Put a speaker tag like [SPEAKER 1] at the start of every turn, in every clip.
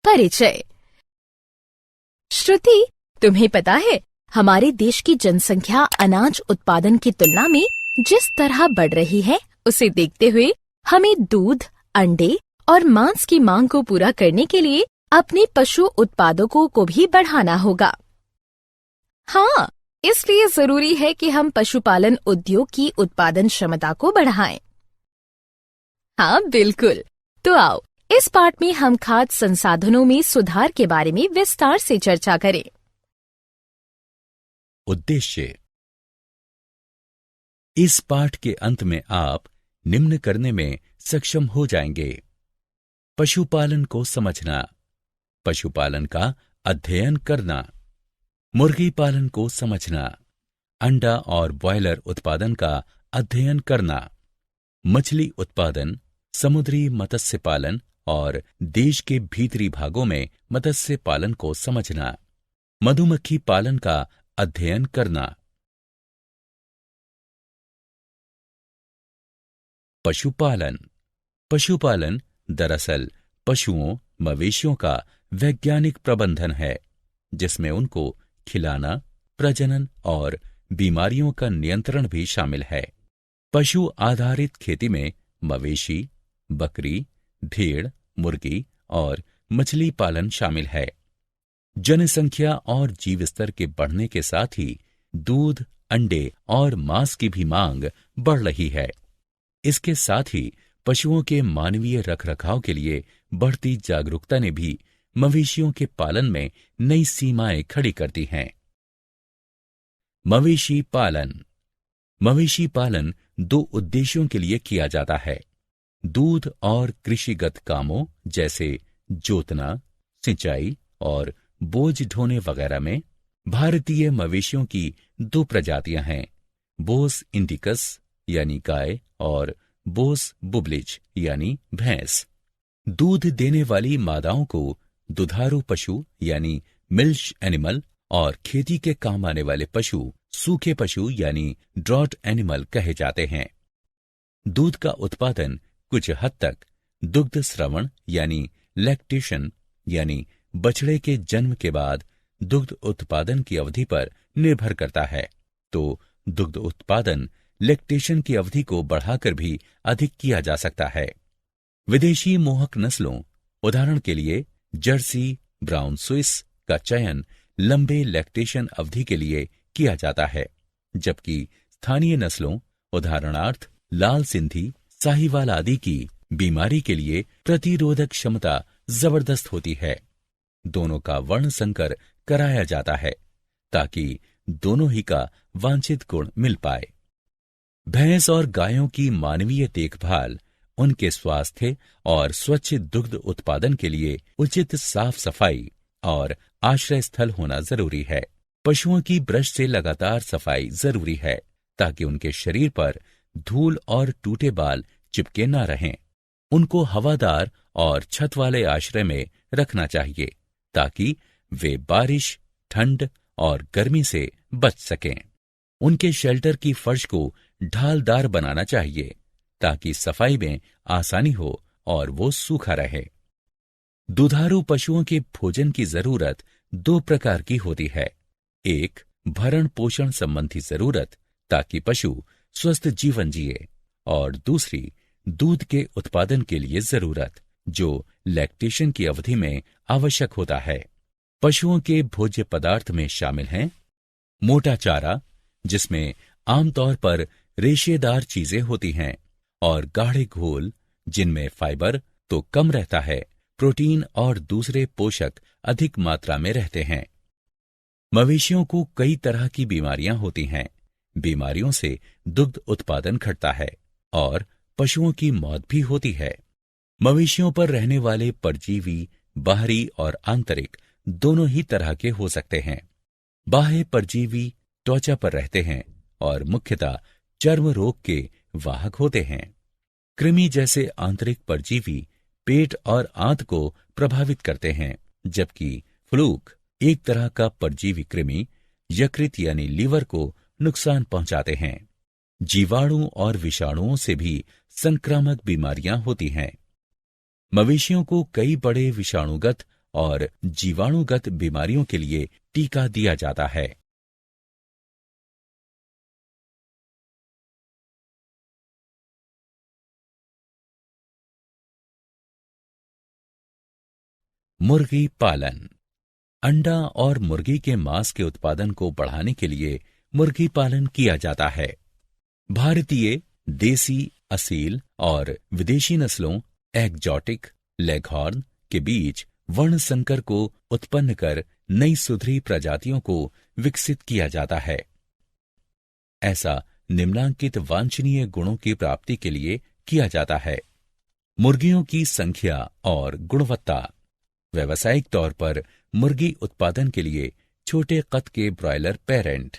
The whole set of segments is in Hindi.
[SPEAKER 1] परिचय। श्रुति, तुम्हें पता है हमारे देश की जनसंख्या अनाज उत्पादन की तुलना में जिस तरह बढ़ रही है, उसे देखते हुए हमें दूध, अंडे और मांस की मांग को पूरा करने के लिए अपने पशु उत्पादकों को भी बढ़ाना होगा। हाँ, इसलिए जरूरी है कि हम पशुपालन उद्योग की उत्पादन क्षमता को बढ़ाएं। हाँ बिल्कुल। तो आओ, इस पाठ में हम खाद्य संसाधनों में सुधार के बारे में विस्तार से चर्चा करें।
[SPEAKER 2] उद्देश्य। इस पाठ के अंत में आप निम्न करने में सक्षम हो जाएंगे: पशुपालन को समझना, पशुपालन का अध्ययन करना, मुर्गी पालन को समझना, अंडा और ब्रॉयलर उत्पादन का अध्ययन करना, मछली उत्पादन, समुद्री मत्स्य पालन और देश के भीतरी भागों में मत्स्य पालन को समझना, मधुमक्खी पालन का अध्ययन करना। पशुपालन। पशुपालन दरअसल पशुओं, मवेशियों का वैज्ञानिक प्रबंधन है, जिसमें उनको खिलाना, प्रजनन और बीमारियों का नियंत्रण भी शामिल है। पशु आधारित खेती में मवेशी, बकरी, भेड़, मुर्गी और मछली पालन शामिल है। जनसंख्या और जीव स्तर के बढ़ने के साथ ही दूध, अंडे और मांस की भी मांग बढ़ रही है। इसके साथ ही पशुओं के मानवीय रखरखाव के लिए बढ़ती जागरूकता ने भी मवेशियों के पालन में नई सीमाएं खड़ी कर दी हैं। मवेशी पालन। मवेशी पालन दो उद्देश्यों के लिए किया जाता है: दूध और कृषिगत कामों जैसे जोतना, सिंचाई और बोझ ढोने वगैरह में। भारतीय मवेशियों की दो प्रजातियां हैं: बोस इंडिकस यानी गाय और बोस बुबलिज यानी भैंस। दूध देने वाली मादाओं को दुधारू पशु यानी मिल्क एनिमल और खेती के काम आने वाले पशु सूखे पशु यानी ड्रॉट एनिमल कहे जाते हैं। दूध का उत्पादन कुछ हद तक दुग्ध स्रवण यानी लैक्टेशन यानी बछड़े के जन्म के बाद दुग्ध उत्पादन की अवधि पर निर्भर करता है। तो दुग्ध उत्पादन लैक्टेशन की अवधि को बढ़ाकर भी अधिक किया जा सकता है। विदेशी मोहक नस्लों, उदाहरण के लिए जर्सी, ब्राउन स्विस का चयन लंबे लैक्टेशन अवधि के लिए किया जाता है, जबकि स्थानीय नस्लों, उदाहरणार्थ लाल सिंधी, साहीवाल आदि की बीमारी के लिए प्रतिरोधक क्षमता जबरदस्त होती है। दोनों का वर्ण संकर कराया जाता है ताकि दोनों ही का वांछित गुण मिल पाए। भैंस और गायों की मानवीय देखभाल, उनके स्वास्थ्य और स्वच्छ दुग्ध उत्पादन के लिए उचित साफ सफाई और आश्रय स्थल होना जरूरी है। पशुओं की ब्रश से लगातार सफाई जरूरी है ताकि उनके शरीर पर धूल और टूटे बाल चिपके ना रहें। उनको हवादार और छत वाले आश्रय में रखना चाहिए ताकि वे बारिश, ठंड और गर्मी से बच सकें। उनके शेल्टर की फर्श को ढालदार बनाना चाहिए ताकि सफाई में आसानी हो और वो सूखा रहे। दुधारू पशुओं के भोजन की जरूरत दो प्रकार की होती है: एक, भरण पोषण संबंधी जरूरत ताकि पशु स्वस्थ जीवन जिए, और दूसरी, दूध के उत्पादन के लिए जरूरत जो लैक्टेशन की अवधि में आवश्यक होता है। पशुओं के भोज्य पदार्थ में शामिल हैं मोटा चारा, जिसमें आमतौर पर रेशेदार चीजें होती हैं, और गाढ़े घोल, जिनमें फाइबर तो कम रहता है, प्रोटीन और दूसरे पोषक अधिक मात्रा में रहते हैं। मवेशियों को कई तरह की बीमारियां होती हैं। बीमारियों से दुग्ध उत्पादन घटता है और पशुओं की मौत भी होती है। मवेशियों पर रहने वाले परजीवी बाहरी और आंतरिक दोनों ही तरह के हो सकते हैं। बाह्य परजीवी त्वचा पर रहते हैं और मुख्यतः चर्म रोग के वाहक होते हैं। कृमि जैसे आंतरिक परजीवी पेट और आंत को प्रभावित करते हैं, जबकि फ्लूक एक तरह का परजीवी कृमि यकृत यानी लीवर को नुकसान पहुंचाते हैं। जीवाणु और विषाणुओं से भी संक्रामक बीमारियां होती हैं। मवेशियों को कई बड़े विषाणुगत और जीवाणुगत बीमारियों के लिए टीका दिया जाता है। मुर्गी पालन। अंडा और मुर्गी के मांस के उत्पादन को बढ़ाने के लिए मुर्गी पालन किया जाता है। भारतीय, देसी, असील और विदेशी नस्लों एग्जॉटिक, लेगहॉर्न के बीच वर्ण संकर को उत्पन्न कर नई सुधरी प्रजातियों को विकसित किया जाता है। ऐसा निम्नांकित वांछनीय गुणों की प्राप्ति के लिए किया जाता है। मुर्गियों की संख्या और गुणवत्ता। व्यावसायिक तौर पर मुर्गी उत्पादन के लिए छोटे कद के ब्रॉयलर पेरेंट।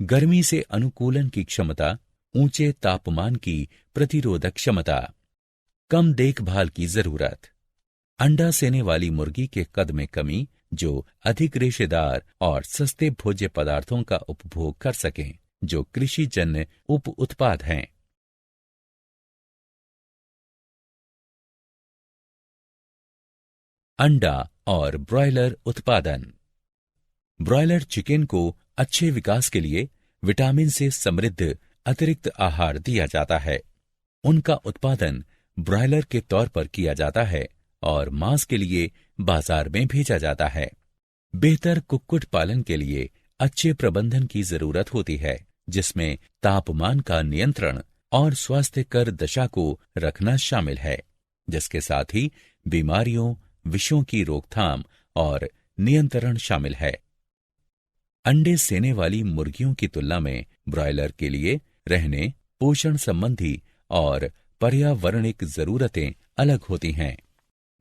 [SPEAKER 2] गर्मी से अनुकूलन की क्षमता, ऊंचे तापमान की प्रतिरोधक क्षमता, कम देखभाल की जरूरत। अंडा सेने वाली मुर्गी के कद में कमी जो अधिक रेशेदार और सस्ते भोज्य पदार्थों का उपभोग कर सकें, जो कृषि जन्य उप उत्पाद हैं। अंडा और ब्रॉयलर उत्पादन। ब्रॉयलर चिकन को अच्छे विकास के लिए विटामिन से समृद्ध अतिरिक्त आहार दिया जाता है। उनका उत्पादन ब्रॉयलर के तौर पर किया जाता है और मांस के लिए बाजार में भेजा जाता है। बेहतर कुक्कुट पालन के लिए अच्छे प्रबंधन की जरूरत होती है, जिसमें तापमान का नियंत्रण और स्वास्थ्यकर दशा को रखना शामिल है, जिसके साथ ही बीमारियों, विषयों की रोकथाम और नियंत्रण शामिल है। अंडे सेने वाली मुर्गियों की तुलना में ब्रॉयलर के लिए रहने, पोषण संबंधी और पर्यावरणिक जरूरतें अलग होती हैं।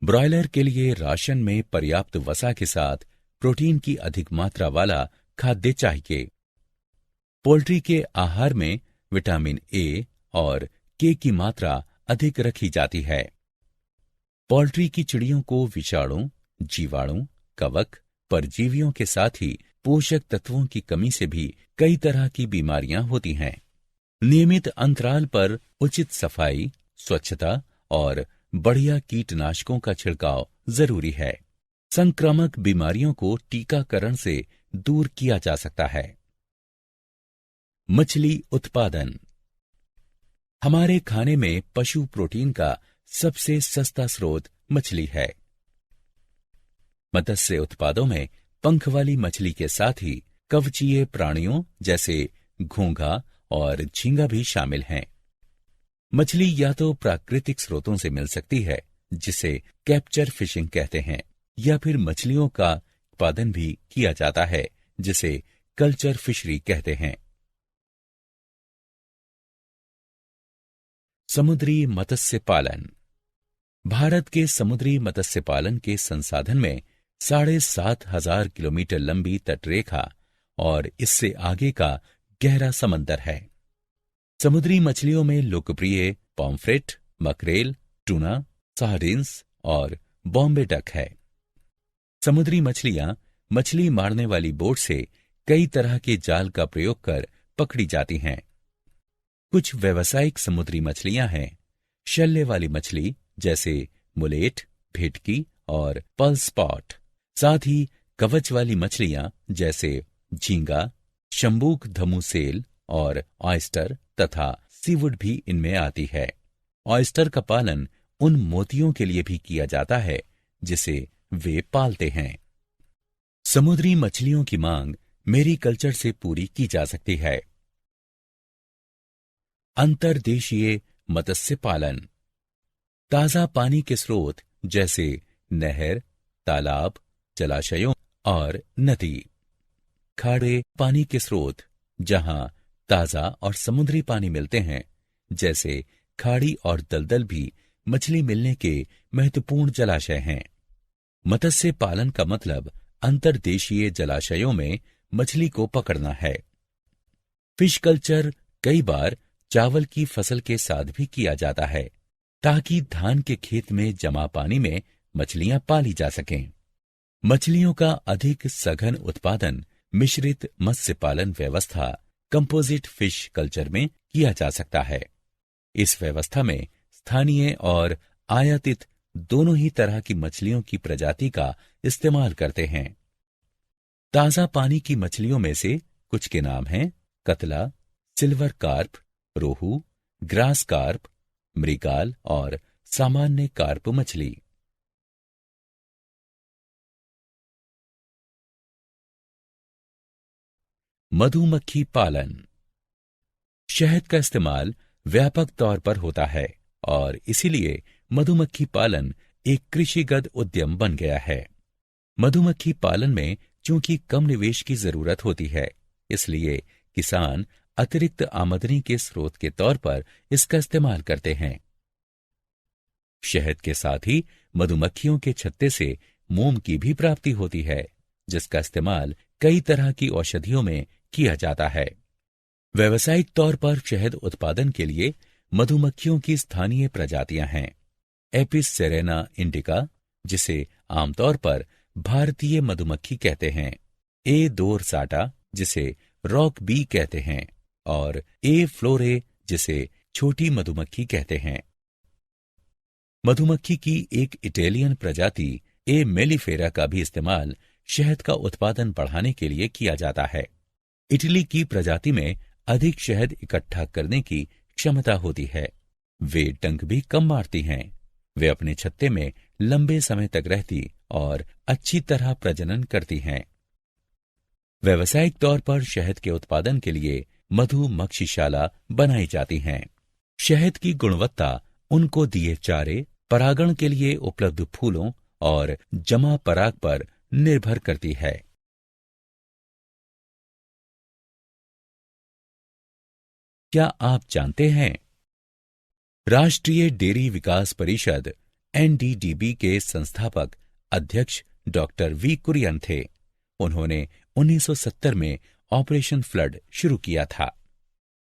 [SPEAKER 2] ब्रॉयलर के लिए राशन में पर्याप्त वसा के साथ प्रोटीन की अधिक मात्रा वाला खाद्य चाहिए। पोल्ट्री के आहार में विटामिन ए और के की मात्रा अधिक रखी जाती है। पोल्ट्री की चिड़ियों को विषाणु, जीवाणु, कवक, परजीवियों के साथ ही पोषक तत्वों की कमी से भी कई तरह की बीमारियां होती हैं। नियमित अंतराल पर उचित सफाई, स्वच्छता और बढ़िया कीटनाशकों का छिड़काव जरूरी है। संक्रामक बीमारियों को टीकाकरण से दूर किया जा सकता है। मछली उत्पादन। हमारे खाने में पशु प्रोटीन का सबसे सस्ता स्रोत मछली है। मत्स्य उत्पादों में पंख वाली मछली के साथ ही कवचीय प्राणियों जैसे घोंघा और झींगा भी शामिल हैं। मछली या तो प्राकृतिक स्रोतों से मिल सकती है, जिसे कैप्चर फिशिंग कहते हैं, या फिर मछलियों का उत्पादन भी किया जाता है, जिसे कल्चर फिशरी कहते हैं। समुद्री मत्स्य पालन। भारत के समुद्री मत्स्य पालन के संसाधन में 7,500 किलोमीटर लंबी तटरेखा और इससे आगे का गहरा समंदर है। समुद्री मछलियों में लोकप्रिय पॉम्फ्रेट, मकरेल, टूना, सार्डिन्स और बॉम्बे डक है। समुद्री मछलियां मछली मारने वाली बोट से कई तरह के जाल का प्रयोग कर पकड़ी जाती हैं। कुछ व्यावसायिक समुद्री मछलियां हैं शल्य वाली मछली जैसे मुलेट, भेटकी और पर्ल स्पॉट। साथ ही कवच वाली मछलियां जैसे झींगा, शंबूक धमू सेल और ऑयस्टर तथा सीवुड भी इनमें आती है। ऑयस्टर का पालन उन मोतियों के लिए भी किया जाता है जिसे वे पालते हैं। समुद्री मछलियों की मांग मैरीकल्चर से पूरी की जा सकती है। अंतर्देशीय मत्स्य पालन। ताजा पानी के स्रोत जैसे नहर, तालाब, जलाशयों और नदी। खारे पानी के स्रोत जहां ताजा और समुद्री पानी मिलते हैं, जैसे खाड़ी और दलदल भी मछली मिलने के महत्वपूर्ण जलाशय हैं। मत्स्य पालन का मतलब अंतर्देशीय जलाशयों में मछली को पकड़ना है। फिश कल्चर कई बार चावल की फसल के साथ भी किया जाता है, ताकि धान के खेत में जमा पानी में मछलियां पाली जा सकें। मछलियों का अधिक सघन उत्पादन मिश्रित मत्स्य पालन व्यवस्था कंपोजिट फिश कल्चर में किया जा सकता है। इस व्यवस्था में स्थानीय और आयातित दोनों ही तरह की मछलियों की प्रजाति का इस्तेमाल करते हैं। ताजा पानी की मछलियों में से कुछ के नाम हैं कतला, सिल्वर कार्प, रोहू, ग्रास कार्प, मृगाल और सामान्य कार्प मछली। मधुमक्खी पालन। शहद का इस्तेमाल व्यापक तौर पर होता है और इसीलिए मधुमक्खी पालन एक कृषिगत उद्यम बन गया है। मधुमक्खी पालन में चूंकि कम निवेश की जरूरत होती है, इसलिए किसान अतिरिक्त आमदनी के स्रोत के तौर पर इसका इस्तेमाल करते हैं। शहद के साथ ही मधुमक्खियों के छत्ते से मोम की भी प्राप्ति होती है, जिसका इस्तेमाल कई तरह की औषधियों में किया जाता है। व्यावसायिक तौर पर शहद उत्पादन के लिए मधुमक्खियों की स्थानीय प्रजातियां हैं। एपिस सेरेना इंडिका, जिसे आमतौर पर भारतीय मधुमक्खी कहते हैं, ए दोरसाटा, जिसे रॉक बी कहते हैं, और ए फ्लोरे, जिसे छोटी मधुमक्खी कहते हैं। मधुमक्खी की एक इटालियन प्रजाति ए मेलिफेरा का भी इस्तेमाल शहद का उत्पादन बढ़ाने के लिए किया जाता है। इटली की प्रजाति में अधिक शहद इकट्ठा करने की क्षमता होती है। वे डंक भी कम मारती हैं। वे अपने छत्ते में लंबे समय तक रहती और अच्छी तरह प्रजनन करती हैं। व्यावसायिक तौर पर शहद के उत्पादन के लिए मधुमक्षिशाला बनाई जाती हैं। शहद की गुणवत्ता उनको दिए चारे, परागण के लिए उपलब्ध फूलों और जमा पराग पर निर्भर करती है। क्या आप जानते हैं राष्ट्रीय डेयरी विकास परिषद एनडीडीबी के संस्थापक अध्यक्ष डॉक्टर वी कुरियन थे। उन्होंने 1970 में ऑपरेशन फ्लड शुरू किया था।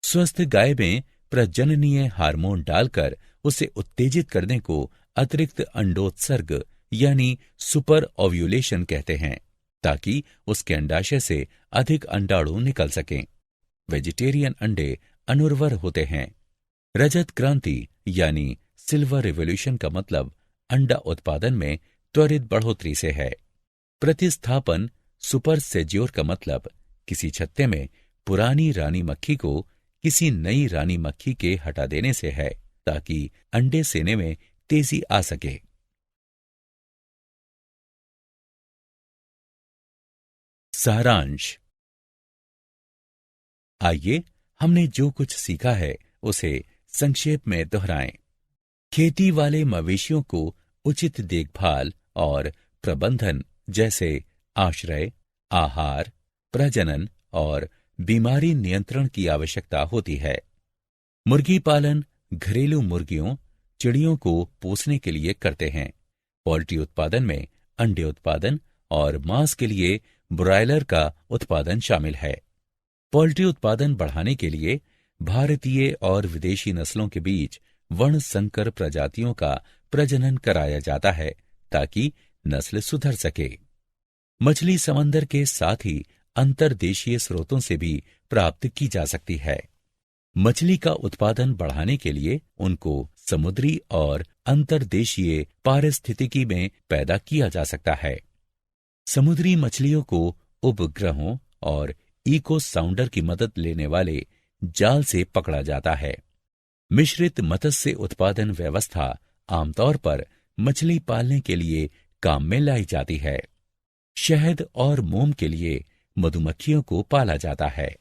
[SPEAKER 2] स्वस्थ गाय में प्रजननीय हार्मोन डालकर उसे उत्तेजित करने को अतिरिक्त अंडोत्सर्ग यानी सुपर ओव्यूलेशन कहते हैं, ताकि उसके अंडाशय से अधिक अंडाणु निकल सकें। वेजिटेरियन अंडे अनुर्वर होते हैं। रजत क्रांति यानी सिल्वर रिवॉल्यूशन का मतलब अंडा उत्पादन में त्वरित बढ़ोतरी से है। प्रतिस्थापन सुपर सेज्योर का मतलब किसी छत्ते में पुरानी रानी मक्खी को किसी नई रानी मक्खी के हटा देने से है, ताकि अंडे सेने में तेजी आ सके। सारांश। आइए हमने जो कुछ सीखा है उसे संक्षेप में दोहराएं। खेती वाले मवेशियों को उचित देखभाल और प्रबंधन जैसे आश्रय, आहार, प्रजनन और बीमारी नियंत्रण की आवश्यकता होती है। मुर्गी पालन घरेलू मुर्गियों, चिड़ियों को पोसने के लिए करते हैं। पोल्ट्री उत्पादन में अंडे उत्पादन और मांस के लिए ब्रॉयलर का उत्पादन शामिल है। पोल्ट्री उत्पादन बढ़ाने के लिए भारतीय और विदेशी नस्लों के बीच वर्ण संकर प्रजातियों का प्रजनन कराया जाता है, ताकि नस्ल सुधर सके। मछली समंदर के साथ ही अंतर्देशीय स्रोतों से भी प्राप्त की जा सकती है। मछली का उत्पादन बढ़ाने के लिए उनको समुद्री और अंतर्देशीय पारिस्थितिकी में पैदा किया जा सकता है। समुद्री मछलियों को उपग्रहों और इको साउंडर की मदद लेने वाले जाल से पकड़ा जाता है। मिश्रित मत्स्य उत्पादन व्यवस्था आमतौर पर मछली पालने के लिए काम में लाई जाती है। शहद और मोम के लिए मधुमक्खियों को पाला जाता है।